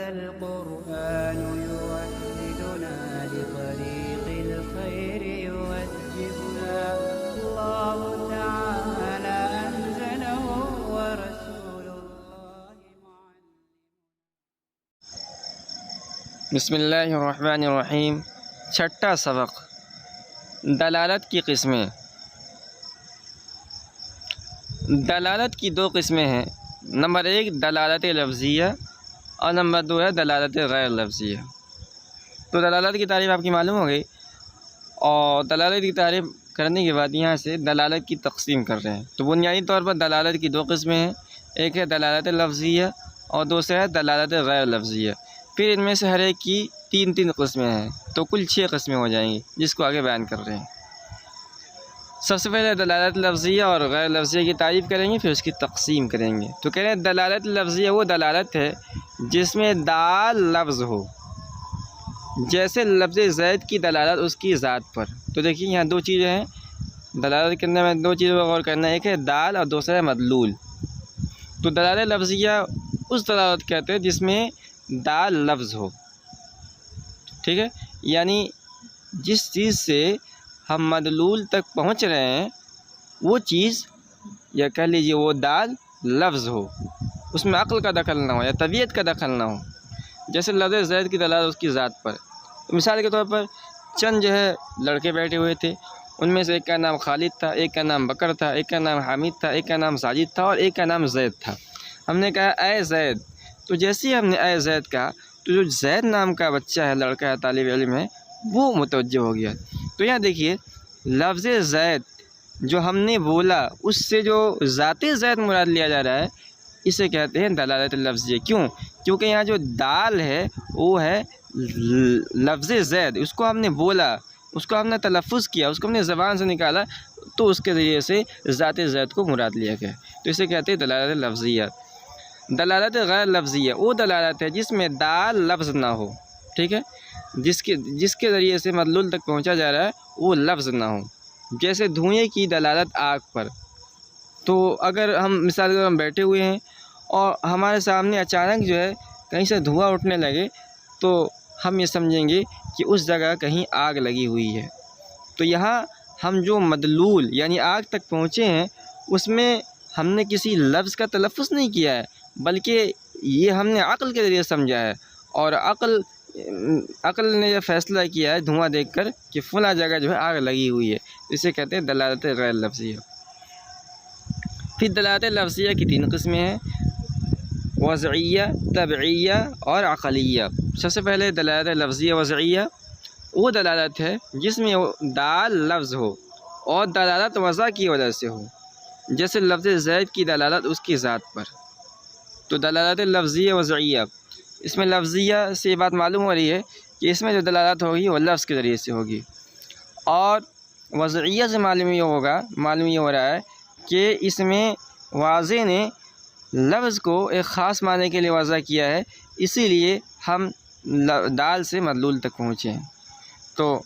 القرآن يوحدنا لطريق الخير يوجهنا الله تعالى أنزله ورسول الله معلم. بسم اللہ الرحمن الرحیم۔ چھٹا سبق، دلالت کی قسمیں۔ دلالت کی دو قسمیں ہیں، نمبر ایک دلالت لفظیہ اور نمبر دو ہے دلالت غیر لفظیہ۔ تو دلالت کی تعریف آپ کی معلوم ہو گئی، اور دلالت کی تعریف کرنے کے بعد یہاں سے دلالت کی تقسیم کر رہے ہیں۔ تو بنیادی طور پر دلالت کی دو قسمیں ہیں، ایک ہے دلالت لفظیہ اور دوسرا ہے دلالت غیر لفظیہ۔ پھر ان میں سے ہر ایک کی تین قسمیں ہیں، تو کل 6 قسمیں ہو جائیں گی، جس کو آگے بیان کر رہے ہیں۔ سب سے پہلے دلالت لفظیہ اور غیر لفظیہ کی تعریف کریں گے، پھر اس کی تقسیم کریں گے۔ تو کہہ رہے ہیں دلالت لفظیہ وہ دلالت ہے جس میں دال لفظ ہو، جیسے لفظ زید کی دلالت اس کی ذات پر۔ تو دیکھیے یہاں دو چیزیں ہیں، دلالت کرنے میں دو چیزوں پر غور کرنا ہے، ایک ہے دال اور دوسرا ہے مدلول۔ تو دلالت لفظیہ اس دلالت کہتے ہیں جس میں دال لفظ ہو، ٹھیک ہے، یعنی جس چیز سے ہم مدلول تک پہنچ رہے ہیں وہ چیز، یا کہہ لیجیے وہ دال لفظ ہو، اس میں عقل کا دخل نہ ہو یا طبیعت کا دخل نہ ہو، جیسے لفظ زید کی دلالت اس کی ذات پر۔ مثال کے طور پر چند جو ہے لڑکے بیٹھے ہوئے تھے، ان میں سے ایک کا نام خالد تھا، ایک کا نام بکر تھا، ایک کا نام حامد تھا، ایک کا نام ساجد تھا اور ایک کا نام زید تھا۔ ہم نے کہا اے زید، تو جیسے ہی ہم نے اے زید کہا تو جو زید نام کا بچہ ہے، لڑکا ہے، طالب علم ہے، وہ متوجہ ہو گیا۔ تو یہاں دیکھیے لفظ زید جو ہم نے بولا اس سے جو ذات زید مراد لیا جا رہا ہے، اسے کہتے ہیں دلالت لفظیہ۔ کیوں؟ کیونکہ یہاں جو دال ہے وہ ہے لفظ زید، اس کو ہم نے بولا، اس کو ہم نے تلفظ کیا، اس کو ہم نے زبان سے نکالا، تو اس کے ذریعے سے ذات زید کو مراد لیا گیا، تو اسے کہتے ہیں دلالت لفظیہ۔ دلالت غیر لفظیہ وہ دلالت ہے جس میں دال لفظ نہ ہو، ٹھیک ہے، جس کے ذریعے سے مدلول تک پہنچا جا رہا ہے وہ لفظ نہ ہو، جیسے دھوئیں کی دلالت آگ پر۔ تو اگر ہم مثال کے طور پر ہم بیٹھے ہوئے ہیں اور ہمارے سامنے اچانک جو ہے کہیں سے دھواں اٹھنے لگے، تو ہم یہ سمجھیں گے کہ اس جگہ کہیں آگ لگی ہوئی ہے۔ تو یہاں ہم جو مدلول یعنی آگ تک پہنچے ہیں، اس میں ہم نے کسی لفظ کا تلفظ نہیں کیا ہے، بلکہ یہ ہم نے عقل کے ذریعے سمجھا ہے، اور عقل نے یہ فیصلہ کیا ہے دھواں دیکھ کر کہ فلاں جگہ جو ہے آگ لگی ہوئی ہے، اسے کہتے ہیں دلالت غیر لفظیہ۔ پھر دلالت لفظیہ کی 3 قسمیں ہیں، وضعیہ، طبعیہ اور عقلیہ۔ سب سے پہلے دلالت لفظیہ وضعیہ وہ دلالت ہے جس میں دال لفظ ہو اور دلالت وضع کی وجہ سے ہو، جیسے لفظ زید کی دلالت اس کی ذات پر۔ تو دلالت لفظیہ وضعیہ، اس میں لفظیہ سے یہ بات معلوم ہو رہی ہے کہ اس میں جو دلالت ہوگی وہ لفظ کے ذریعے سے ہوگی، اور وضعیہ سے معلوم یہ ہو رہا ہے کہ اس میں واضح نے لفظ کو ایک خاص معنی کے لیے وضع کیا ہے، اسی لیے ہم دال سے مدلول تک پہنچے ہیں۔ تو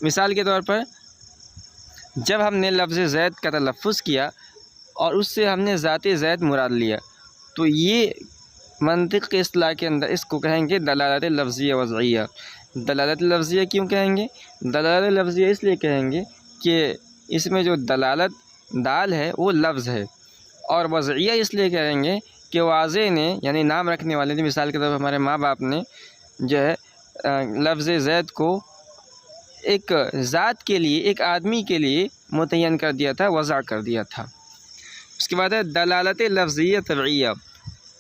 مثال کے طور پر جب ہم نے لفظ زید کا تلفظ کیا اور اس سے ہم نے ذات زید مراد لیا، تو یہ منطق کے اصطلاح کے اندر اس کو کہیں گے دلالت لفظیہ وضعیہ۔ دلالت لفظیہ کیوں کہیں گے؟ دلالت لفظیہ اس لیے کہیں گے کہ اس میں جو دلالت دال ہے وہ لفظ ہے، اور وضعیہ اس لیے کہیں گے کہ واضح نے یعنی نام رکھنے والے نے، مثال کے طور پر ہمارے ماں باپ نے جو ہے لفظ زید کو ایک ذات کے لیے، ایک آدمی کے لیے متعین کر دیا تھا، وضع کر دیا تھا۔ اس کے بعد ہے دلالت لفظیہ طبعیہ،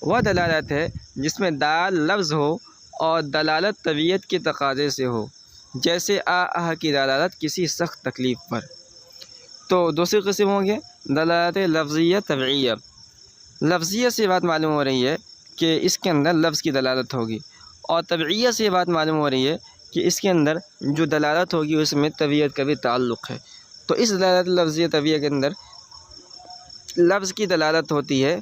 وہ دلالت ہے جس میں دال لفظ ہو اور دلالت طبیعت کے تقاضے سے ہو، جیسے آہ کی دلالت کسی سخت تکلیف پر۔ تو دوسری قسم ہو گیا دلالت لفظیہ طبعیہ۔ لفظیہ سے بات معلوم ہو رہی ہے کہ اس کے اندر لفظ کی دلالت ہوگی، اور طبعیہ سے بات معلوم ہو رہی ہے کہ اس کے اندر جو دلالت ہوگی اس میں طبیعت کا بھی تعلق ہے۔ تو اس دلالت لفظیہ طبعیہ کے اندر لفظ کی دلالت ہوتی ہے،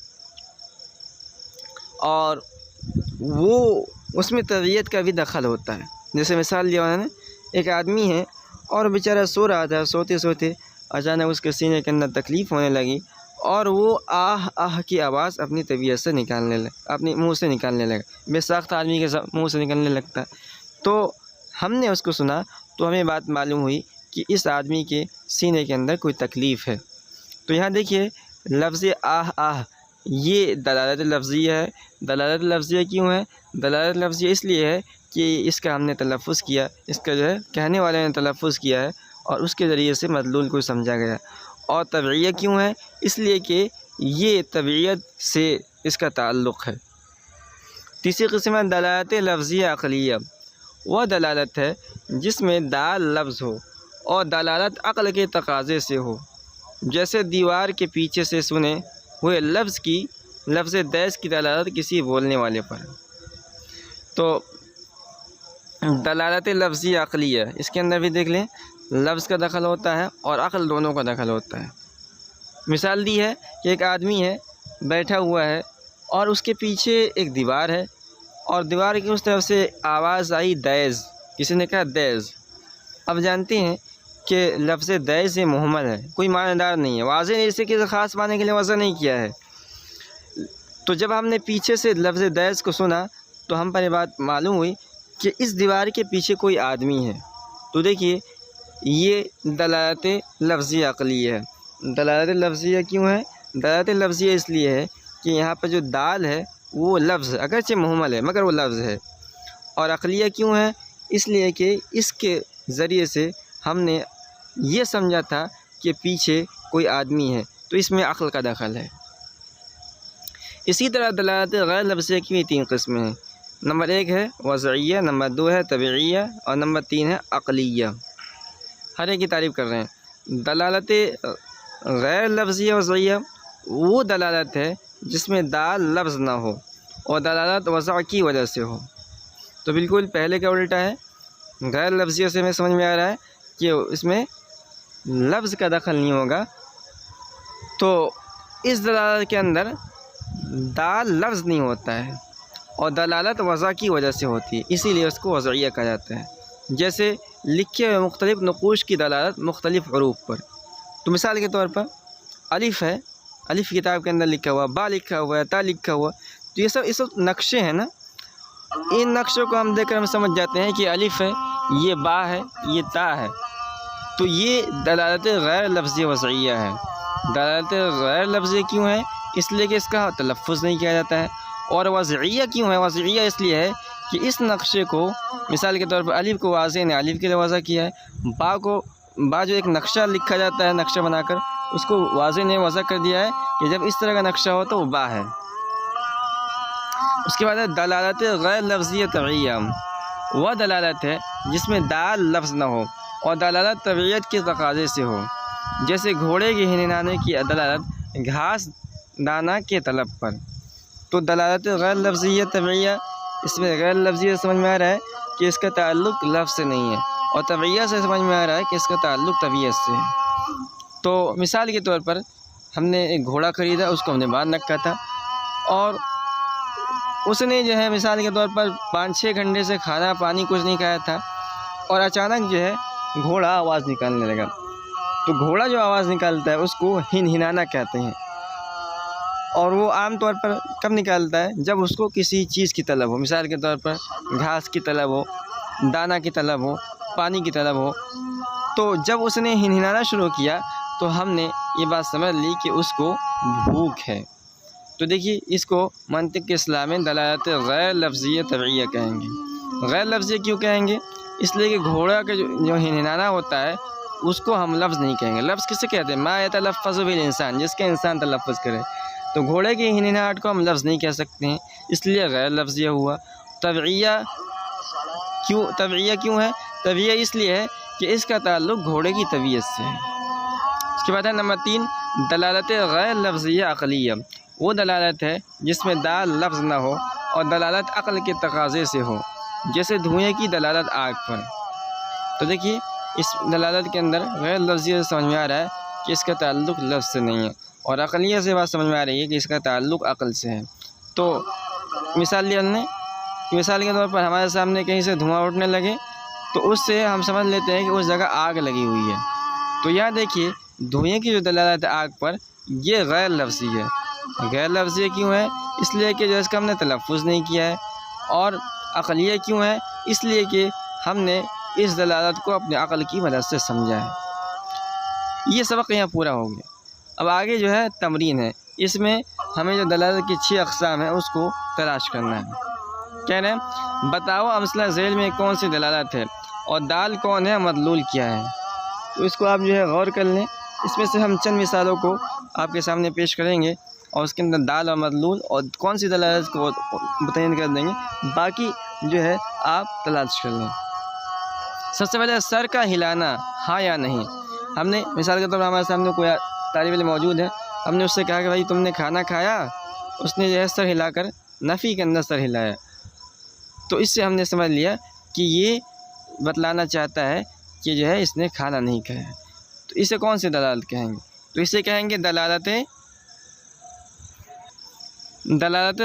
اور وہ اس میں طبیعت کا بھی دخل ہوتا ہے۔ جیسے مثال دیا انہوں نے، ایک آدمی ہے اور بیچارہ سو رہا تھا، سوتے سوتے اچانک اس کے سینے کے اندر تکلیف ہونے لگی، اور وہ آہ آہ کی آواز اپنی طبیعت سے اپنے منہ سے نکالنے لگا، بے ساختہ آدمی کے منہ سے نکلنے لگتا ہے۔ تو ہم نے اس کو سنا تو ہمیں بات معلوم ہوئی کہ اس آدمی کے سینے کے اندر کوئی تکلیف ہے۔ تو یہاں دیکھیے لفظ آہ آہ یہ دلالت لفظیہ ہے۔ دلالت لفظیہ کیوں ہے؟ دلالت لفظیہ اس لیے ہے کہ اس کا ہم نے تلفظ کیا، اس کا جو ہے کہنے والے نے تلفظ کیا ہے اور اس کے ذریعے سے مدلول کو سمجھا گیا۔ اور طبعیہ کیوں ہے؟ اس لیے کہ یہ طبعیت سے اس کا تعلق ہے۔ تیسری قسم ہے دلالت لفظیہ عقلیہ۔ وہ دلالت ہے جس میں دال لفظ ہو اور دلالت عقل کے تقاضے سے ہو، جیسے دیوار کے پیچھے سے سنے ہوئے لفظ دیس کی دلالت کسی بولنے والے پر۔ تو دلالت لفظی عقلیہ اس کے اندر بھی دیکھ لیں، لفظ کا دخل ہوتا ہے اور عقل دونوں کا دخل ہوتا ہے۔ مثال دی ہے کہ ایک آدمی ہے بیٹھا ہوا ہے اور اس کے پیچھے ایک دیوار ہے اور دیوار کی اس طرف سے آواز آئی دیز، کسی نے کہا دیز۔ اب جانتے ہیں کہ لفظ دیز یہ مہمل ہے، کوئی معنی دار نہیں ہے، واضح نہیں، اسے کسی خاص معنی کے لیے وضع نہیں کیا ہے۔ تو جب ہم نے پیچھے سے لفظ دیز کو سنا تو ہم پر یہ بات معلوم ہوئی کہ اس دیوار کے پیچھے کوئی آدمی ہے۔ تو دیکھیے یہ دلالت لفظی عقلیہ ہے۔ دلالت لفظیہ کیوں ہے؟ دلالت لفظیہ اس لیے ہے کہ یہاں پر جو دال ہے وہ لفظ اگرچہ مہمل ہے مگر وہ لفظ ہے۔ اور عقلیہ کیوں ہے؟ اس لیے کہ اس کے ذریعے سے ہم نے یہ سمجھا تھا کہ پیچھے کوئی آدمی ہے، تو اس میں عقل کا دخل ہے۔ اسی طرح دلالت غیر لفظیہ کی بھی 3 قسمیں ہیں۔ نمبر 1 ہے وضعیہ، نمبر 2 ہے طبعیہ اور نمبر 3 ہے عقلیہ۔ ہر ایک کی تعریف کر رہے ہیں۔ دلالت غیر لفظیہ وضعیہ وہ دلالت ہے جس میں دال لفظ نہ ہو اور دلالت وضع کی وجہ سے ہو۔ تو بالکل پہلے کا الٹا ہے، غیر لفظیہ سے ہمیں سمجھ میں آ رہا ہے کہ اس میں لفظ کا دخل نہیں ہوگا، تو اس دلالت کے اندر دال لفظ نہیں ہوتا ہے اور دلالت وضع کی وجہ سے ہوتی ہے، اسی لیے اس کو وضعیہ کہا جاتا ہے۔ جیسے لکھے ہوئے مختلف نقوش کی دلالت مختلف حروف پر۔ تو مثال کے طور پر الف ہے، الف کتاب کے اندر لکھا ہوا، با لکھا ہوا ہے، تا لکھا ہوا، تو یہ سب اس وقت نقشے ہیں نا، ان نقشوں کو ہم دیکھ کر ہم سمجھ جاتے ہیں کہ الف ہے، یہ با ہے، یہ تا ہے۔ تو یہ دلالت غیر لفظی وضعیہ ہے۔ دلالت غیر لفظی کیوں ہے؟ اس لیے کہ اس کا تلفظ نہیں کیا جاتا ہے۔ اور وضعیہ کیوں ہے؟ وضعیہ اس لیے ہے کہ اس نقشے کو مثال کے طور پر الف کو واضح نے الف کے لیے وضع کیا ہے، با جو ایک نقشہ لکھا جاتا ہے نقشہ بنا کر، اس کو واضح نے وضع کر دیا ہے کہ جب اس طرح کا نقشہ ہو تو وہ با ہے۔ اس کے بعد ہے دلالت غیر لفظی طبعیہ۔ وہ دلالت ہے جس میں دال لفظ نہ ہو اور دلالت طبیعت کے تقاضے سے ہو، جیسے گھوڑے کے ہنہنانے کی دلالت گھاس دانا کے طلب پر۔ تو دلالت غیر لفظیہ طبعیہ، اس میں غیر لفظیہ سمجھ میں آ رہا ہے کہ اس کا تعلق لفظ سے نہیں ہے، اور طبعیہ سے سمجھ میں آ رہا ہے کہ اس کا تعلق طبیعت سے ہے۔ تو مثال کے طور پر ہم نے ایک گھوڑا خریدا، اس کو ہم نے باندھ رکھا تھا اور اس نے جو ہے مثال کے طور پر 5-6 گھنٹے سے کھانا پانی کچھ نہیں کھایا تھا، اور اچانک جو ہے گھوڑا آواز نکالنے لگا۔ تو گھوڑا جو آواز نکالتا ہے اس کو ہنہنانا کہتے ہیں، اور وہ عام طور پر کب نکالتا ہے؟ جب اس کو کسی چیز کی طلب ہو، مثال کے طور پر گھاس کی طلب ہو، دانہ کی طلب ہو، پانی کی طلب ہو۔ تو جب اس نے ہنہنانا شروع کیا تو ہم نے یہ بات سمجھ لی کہ اس کو بھوک ہے۔ تو دیکھیے اس کو منطق کے اصطلاح میں دلالت غیر لفظیہ طبعیہ کہیں گے۔ غیر لفظیہ کیوں کہیں گے؟ اس لیے کہ گھوڑا کا جو ہنہنانا ہوتا ہے اس کو ہم لفظ نہیں کہیں گے۔ لفظ کسے کہتے ہیں؟ ما یتلفظ بالانسان، جس کا انسان تلفظ کرے۔ تو گھوڑے کی ہنہناہٹ کو ہم لفظ نہیں کہہ سکتے ہیں، اس لیے غیر لفظیہ ہوا۔ طبعیہ کیوں ہے؟ طبعیہ اس لیے ہے کہ اس کا تعلق گھوڑے کی طبیعت سے ہے۔ اس کے بعد ہے نمبر 3 دلالت غیر لفظیہ عقلیہ۔ وہ دلالت ہے جس میں دال لفظ نہ ہو اور دلالت عقل کے تقاضے سے ہو، جیسے دھوئیں کی دلالت آگ پر۔ تو دیکھیے اس دلالت کے اندر غیر لفظیہ سمجھ میں آ رہا ہے کہ اس کا تعلق لفظ سے نہیں ہے، اور عقلیہ سے بات سمجھ میں آ رہی ہے کہ اس کا تعلق عقل سے ہے۔ تو مثال لی ہم نے، مثال کے طور پر ہمارے سامنے کہیں سے دھواں اٹھنے لگے تو اس سے ہم سمجھ لیتے ہیں کہ اس جگہ آگ لگی ہوئی ہے۔ تو یہاں دیکھیے دھوئیں کی جو دلالت ہے آگ پر، یہ غیر لفظی ہے۔ غیر لفظی کیوں ہے؟ اس لیے کہ جو اس کا ہم نے تلفظ نہیں کیا ہے، اور عقلیہ کیوں ہے؟ اس لیے کہ ہم نے اس دلالت کو اپنے عقل کی مدد سے سمجھا ہے۔ یہ سبق یہاں پورا ہو گیا۔ اب آگے جو ہے تمرین ہے، اس میں ہمیں جو دلالت کی 6 اقسام ہیں اس کو تلاش کرنا ہے۔ کہہ رہے ہیں بتاؤ امثلہ ذیل میں کون سی دلالت ہے اور دال کون ہے، مدلول کیا ہے؟ تو اس کو آپ جو ہے غور کر لیں۔ اس میں سے ہم چند مثالوں کو آپ کے سامنے پیش کریں گے، اور اس کے اندر دال اور مدلول اور کون سی دلالت کو متعین کر دیں گے، باقی جو ہے آپ تلاش کر لیں۔ سب سے پہلے سر کا ہلانا، ہاں یا نہیں۔ ہم نے مثال کے طور پر ہمارے سامنے کوئی طالب علم موجود ہے، ہم نے اس سے کہا کہ بھائی تم نے کھانا کھایا، اس نے جو ہے سر ہلا کر نفی کے اندر سر ہلایا، تو اس سے ہم نے سمجھ لیا کہ یہ بتلانا چاہتا ہے کہ جو ہے اس نے کھانا نہیں کھایا۔ تو اسے کون سی دلالت کہیں گے؟ تو اسے کہیں گے دلالت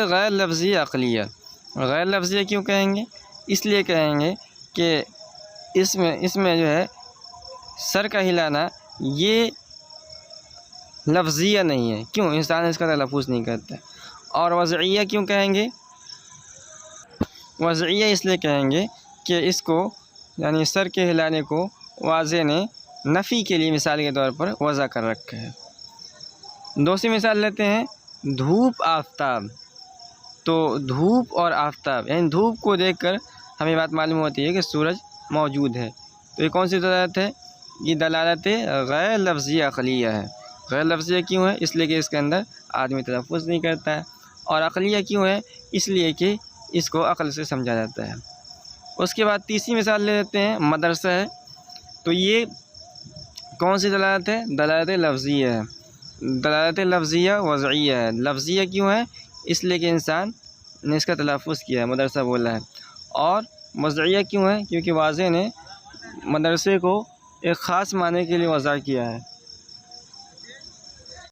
غیر لفظی عقلیہ۔ غیر لفظی کیوں کہیں گے؟ اس لیے کہیں گے کہ اس میں جو ہے سر کا ہلانا یہ لفظیہ نہیں ہے، کیوں؟ انسان اس کا تلفظ نہیں کرتا۔ اور وضعیہ کیوں کہیں گے؟ وضعیہ اس لیے کہیں گے کہ اس کو یعنی سر کے ہلانے کو واضح نے نفی کے لیے مثال کے طور پر وضع کر رکھا ہے۔ دوسری مثال لیتے ہیں دھوپ آفتاب۔ تو دھوپ اور آفتاب یعنی دھوپ کو دیکھ کر ہمیں بات معلوم ہوتی ہے کہ سورج موجود ہے، تو یہ کون سی دلالت ہے؟ یہ دلالت غیر لفظی عقلیہ ہے۔ غیر لفظیہ کیوں ہے؟ اس لیے کہ اس کے اندر آدمی تلفظ نہیں کرتا ہے، اور عقلیہ کیوں ہے؟ اس لیے کہ اس کو عقل سے سمجھا جاتا ہے۔ اس کے بعد تیسری مثال لے لیتے ہیں مدرسہ ہے۔ تو یہ کون سی دلالت ہے؟ دلالت لفظیہ ہے۔ دلالت لفظیہ وضعیہ ہے۔ لفظیہ کیوں ہے؟ اس لیے کہ انسان نے اس کا تلفظ کیا ہے، مدرسہ بولا ہے۔ اور وضعیہ کیوں ہے؟ کیونکہ واضح نے مدرسے کو ایک خاص معنی کے لیے وضع کیا ہے۔